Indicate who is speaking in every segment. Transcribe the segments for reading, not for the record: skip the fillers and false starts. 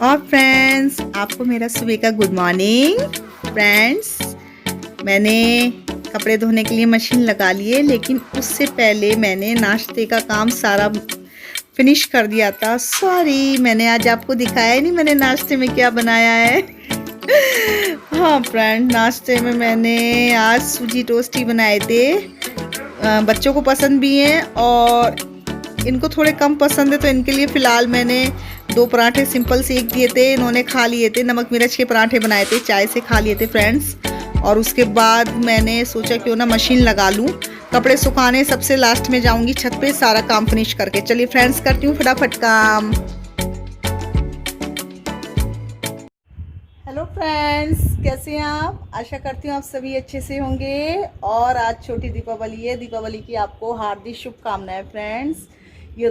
Speaker 1: और फ्रेंड्स, आपको मेरा सुबह का गुड मॉर्निंग। फ्रेंड्स, मैंने कपड़े धोने के लिए मशीन लगा लिए, लेकिन उससे पहले मैंने नाश्ते का काम सारा फिनिश कर दिया था। सॉरी, मैंने आज आपको दिखाया ही नहीं मैंने नाश्ते में क्या बनाया है। हाँ फ्रेंड, नाश्ते में मैंने आज सूजी टोस्ट ही बनाए थे। बच्चों को पसंद भी हैं और इनको थोड़े कम पसंद है, तो इनके लिए फ़िलहाल मैंने 2 पराठे सिंपल सेक दिए थे। इन्होंने खा लिए थे। नमक मिर्च के पराठे बनाए थे, चाय से खा लिए थे फ्रेंड्स। और उसके बाद मैंने सोचा क्यों ना मशीन लगा लूँ। कपड़े सुखाने सबसे लास्ट में जाऊंगी छत पे, सारा काम फिनिश करके। चलिए फ्रेंड्स, करती हूँ फटाफट काम। हेलो फ्रेंड्स, कैसे हैं आप? आशा करती हूँ आप सभी अच्छे से होंगे। और आज छोटी दीपावली है। दीपावली की आपको हार्दिक शुभकामनाएं फ्रेंड्स। ये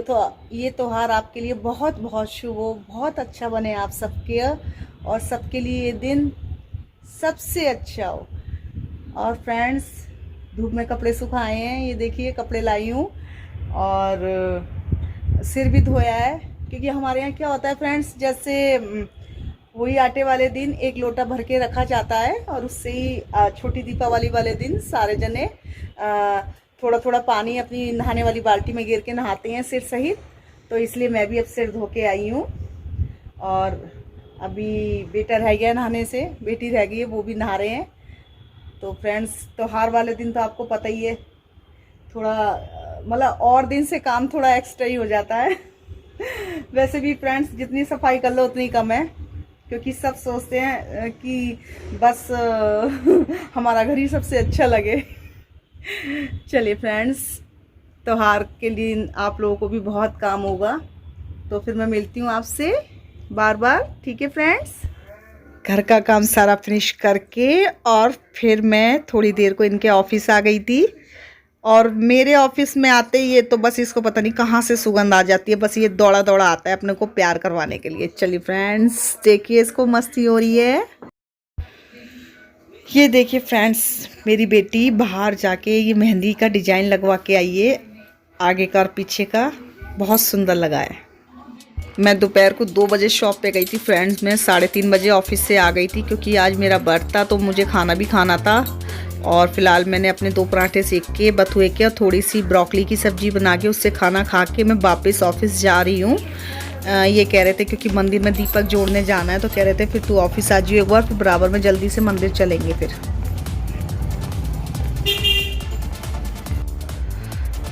Speaker 1: त्योहार आपके लिए बहुत बहुत शुभ हो, बहुत अच्छा बने आप सबके, और सबके लिए ये दिन सबसे अच्छा हो। और फ्रेंड्स, धूप में कपड़े सुखाए हैं, ये देखिए कपड़े लाई हूँ। और सिर भी धोया है, क्योंकि हमारे यहाँ क्या होता है फ्रेंड्स, जैसे वही आटे वाले दिन 1 लोटा भर के रखा जाता है, और उससे ही छोटी दीपावली वाले दिन सारे जने थोड़ा थोड़ा पानी अपनी नहाने वाली बाल्टी में गिर के नहाते हैं सिर सहित। तो इसलिए मैं भी अब सिर धो के आई हूँ। और अभी बेटा रह गया नहाने से, बेटी रह गई है, वो भी नहा रहे हैं। तो फ्रेंड्स, त्योहार वाले दिन तो आपको पता ही है, थोड़ा मतलब और दिन से काम थोड़ा एक्स्ट्रा ही हो जाता है। वैसे भी फ्रेंड्स, जितनी सफाई कर लो उतनी कम है, क्योंकि सब सोचते हैं कि बस हमारा घर ही सबसे अच्छा लगे। चलिए फ्रेंड्स, त्योहार के लिए आप लोगों को भी बहुत काम होगा, तो फिर मैं मिलती हूँ आपसे बार बार, ठीक है फ्रेंड्स। घर का काम सारा फिनिश करके और फिर मैं थोड़ी देर को इनके ऑफिस आ गई थी। और मेरे ऑफिस में आते ही ये तो बस इसको पता नहीं कहाँ से सुगंध आ जाती है, बस ये दौड़ा दौड़ा आता है अपने को प्यार करवाने के लिए। चलिए फ्रेंड्स, देखिए इसको मस्ती हो रही है। ये देखिए फ्रेंड्स, मेरी बेटी बाहर जाके ये मेहंदी का डिजाइन लगवा के आई है, आगे का और पीछे का, बहुत सुंदर लगा है। मैं दोपहर को 2 बजे शॉप पे गई थी फ्रेंड्स। मैं 3:30 बजे ऑफिस से आ गई थी, क्योंकि आज मेरा बर्थ था, तो मुझे खाना भी खाना था। और फिलहाल मैंने अपने 2 पराठे सेक के, बथुए के, और थोड़ी सी ब्रोकली की सब्जी बना के उससे खाना खा के मैं वापस ऑफिस जा रही हूँ। ये कह रहे थे क्योंकि मंदिर में दीपक जोड़ने जाना है, तो कह रहे थे फिर तू ऑफिस आ जाइए एक बार, फिर बराबर में जल्दी से मंदिर चलेंगे। फिर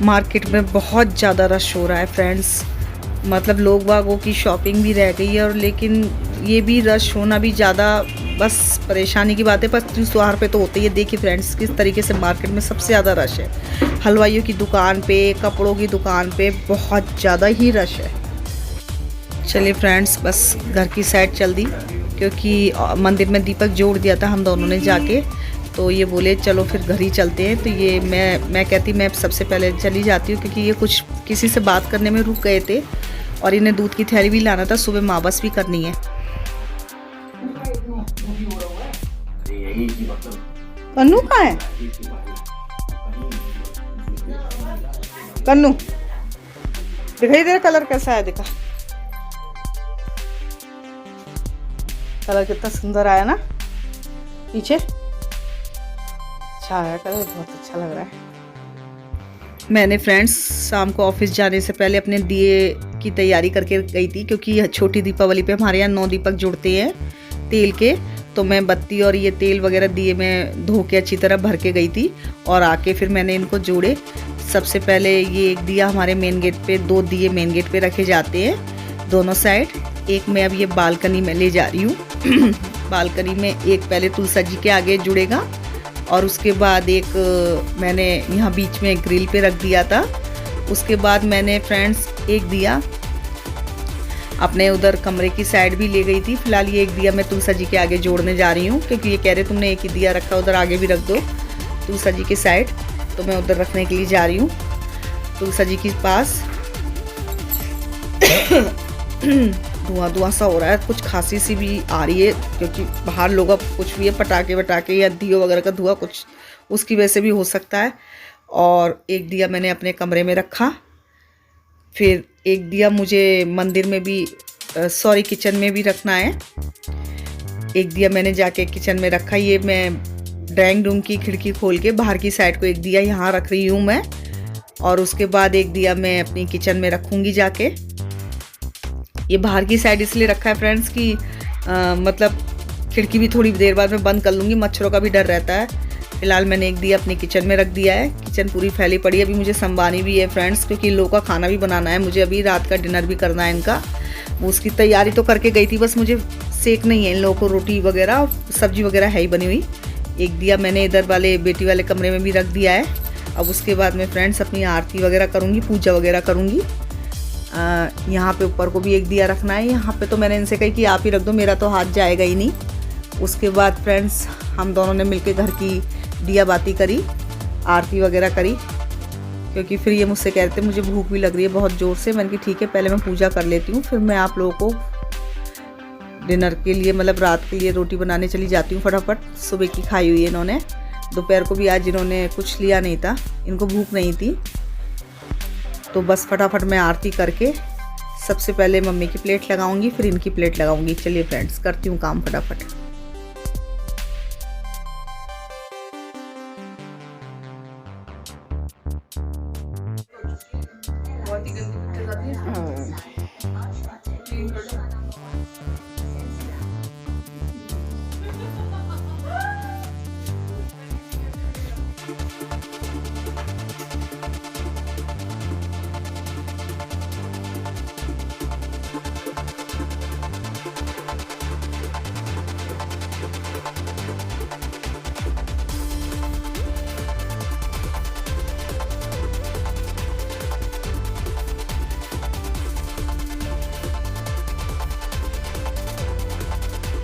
Speaker 1: मार्केट में बहुत ज़्यादा रश हो रहा है फ्रेंड्स, मतलब लोग बागों की शॉपिंग भी रह गई है, और लेकिन ये भी रश होना भी ज़्यादा बस परेशानी की बात है। पर त्योहार पे तो होते ही है। देखिए फ्रेंड्स, किस तरीके से मार्केट में सबसे ज़्यादा रश है। हलवाइयों की दुकान पे, कपड़ों की दुकान पे बहुत ज़्यादा ही रश है। चलिए फ्रेंड्स, बस घर की साइड चल दी, क्योंकि मंदिर में दीपक जोड़ दिया था हम दोनों ने जाके। तो ये बोले चलो फिर घर ही चलते हैं। तो ये मैं कहती मैं सबसे पहले चली जाती हूँ, क्योंकि ये कुछ किसी से बात करने में रुक गए थे, और इन्हें दूध की थैली भी लाना था, सुबह माबस भी करनी है। कन्नू कहाँ है? कन्नू दिखाई दे रहा? कलर कैसा है? दिखा, कलर कितना सुंदर आया ना पीछे। अच्छा है कलर, बहुत अच्छा लग रहा है। मैंने फ्रेंड्स शाम को ऑफिस जाने से पहले अपने दिए की तैयारी करके गई थी, क्योंकि छोटी दीपावली पे हमारे यहाँ 9 दीपक जुड़ते हैं तेल के। तो मैं बत्ती और ये तेल वगैरह दिए मैं धो के अच्छी तरह भर के गई थी, और आके फिर मैंने इनको जोड़े। सबसे पहले ये एक दिया हमारे मेन गेट पे, 2 दिए मेन गेट पे रखे जाते हैं दोनों साइड। एक मैं अब ये बालकनी में ले जा रही हूँ। बालकनी में एक पहले तुलसी जी के आगे जुड़ेगा, और उसके बाद एक मैंने यहाँ बीच में ग्रिल पे रख दिया था। उसके बाद मैंने फ्रेंड्स एक दिया अपने उधर कमरे की साइड भी ले गई थी। फिलहाल ये एक दिया मैं तुलसी जी के आगे जोड़ने जा रही हूँ, क्योंकि ये कह रहे तुमने एक ही दिया रखा, उधर आगे भी रख दो तुलसी जी के साइड। तो मैं उधर रखने के लिए जा रही हूँ तुलसी जी के पास। धुआं धुआं सा हो रहा है, कुछ खांसी सी भी आ रही है, क्योंकि बाहर लोग अब कुछ भी है, पटाखे वटाखे या दियो वगैरह का धुआं कुछ उसकी वजह से भी हो सकता है। और एक दिया मैंने अपने कमरे में रखा, फिर एक दिया मुझे मंदिर में भी सॉरी किचन में भी रखना है। एक दिया मैंने जाके किचन में रखा। ये मैं ड्राइंग रूम की खिड़की खोल के बाहर की साइड को एक दिया यहाँ रख रही हूँ मैं, और उसके बाद एक दिया मैं अपनी किचन में रखूँगी जाके। ये बाहर की साइड इसलिए रखा है फ्रेंड्स कि मतलब खिड़की भी थोड़ी देर बाद में बंद कर लूँगी, मच्छरों का भी डर रहता है। फिलहाल मैंने एक दिया अपनी किचन में रख दिया है। किचन पूरी फैली पड़ी है, अभी मुझे संभालनी भी है फ्रेंड्स, क्योंकि इन लोगों का खाना भी बनाना है मुझे। अभी रात का डिनर भी करना है इनका। उसकी तैयारी तो करके गई थी, बस मुझे सेक नहीं है इन लोगों को। रोटी वगैरह और सब्जी वगैरह है ही बनी हुई। एक दिया मैंने इधर वाले बेटी वाले कमरे में भी रख दिया है। अब उसके बाद में फ्रेंड्स अपनी आरती वगैरह करूँगी, पूजा वगैरह करूँगी। यहाँ पे ऊपर को भी एक दिया रखना है। यहाँ पे तो मैंने इनसे कही कि आप ही रख दो, मेरा तो हाथ जाएगा ही नहीं। उसके बाद फ्रेंड्स हम दोनों ने मिलके घर की दिया बाती करी, आरती वगैरह करी, क्योंकि फिर ये मुझसे कह रहे थे मुझे भूख भी लग रही है बहुत ज़ोर से। मैंने कहा ठीक है पहले मैं पूजा कर लेती हूँ, फिर मैं आप लोगों को डिनर के लिए मतलब रात के लिए रोटी बनाने चली जाती हूँ फटाफट। सुबह की खाई हुई है इन्होंने, दोपहर को भी आज इन्होंने कुछ लिया नहीं था, इनको भूख नहीं थी। तो बस फटाफट मैं आरती करके सबसे पहले मम्मी की प्लेट लगाऊंगी, फिर इनकी प्लेट लगाऊंगी। चलिए फ्रेंड्स करती हूँ काम फटाफट।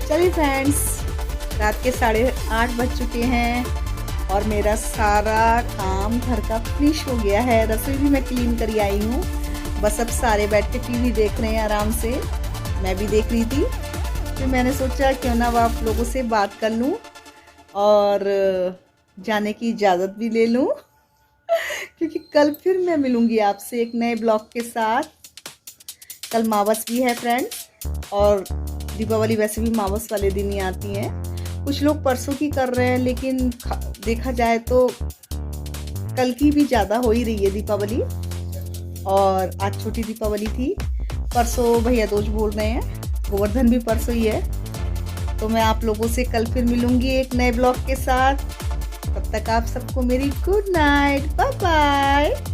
Speaker 1: चलिए फ्रेंड्स, रात के 8:30 बज चुके हैं और मेरा सारा काम घर का फिनिश हो गया है। रसोई भी मैं क्लीन कर आई हूँ। बस अब सारे बैठ के टीवी देख रहे हैं आराम से, मैं भी देख रही थी। फिर मैंने सोचा क्यों ना आप लोगों से बात कर लूँ और जाने की इजाज़त भी ले लूँ क्योंकि कल फिर मैं मिलूँगी आपसे एक नए ब्लॉग के साथ। कल मावस भी है फ्रेंड्स, और दीपावली वैसे भी मावस वाले दिन ही आती है। कुछ लोग परसों की कर रहे हैं, लेकिन देखा जाए तो कल की भी ज़्यादा हो ही रही है दीपावली। और आज छोटी दीपावली थी, परसों भैया दूज बोल रहे हैं, गोवर्धन भी परसों ही है। तो मैं आप लोगों से कल फिर मिलूँगी एक नए ब्लॉग के साथ। तब तक आप सबको मेरी गुड नाइट, बाय बाय।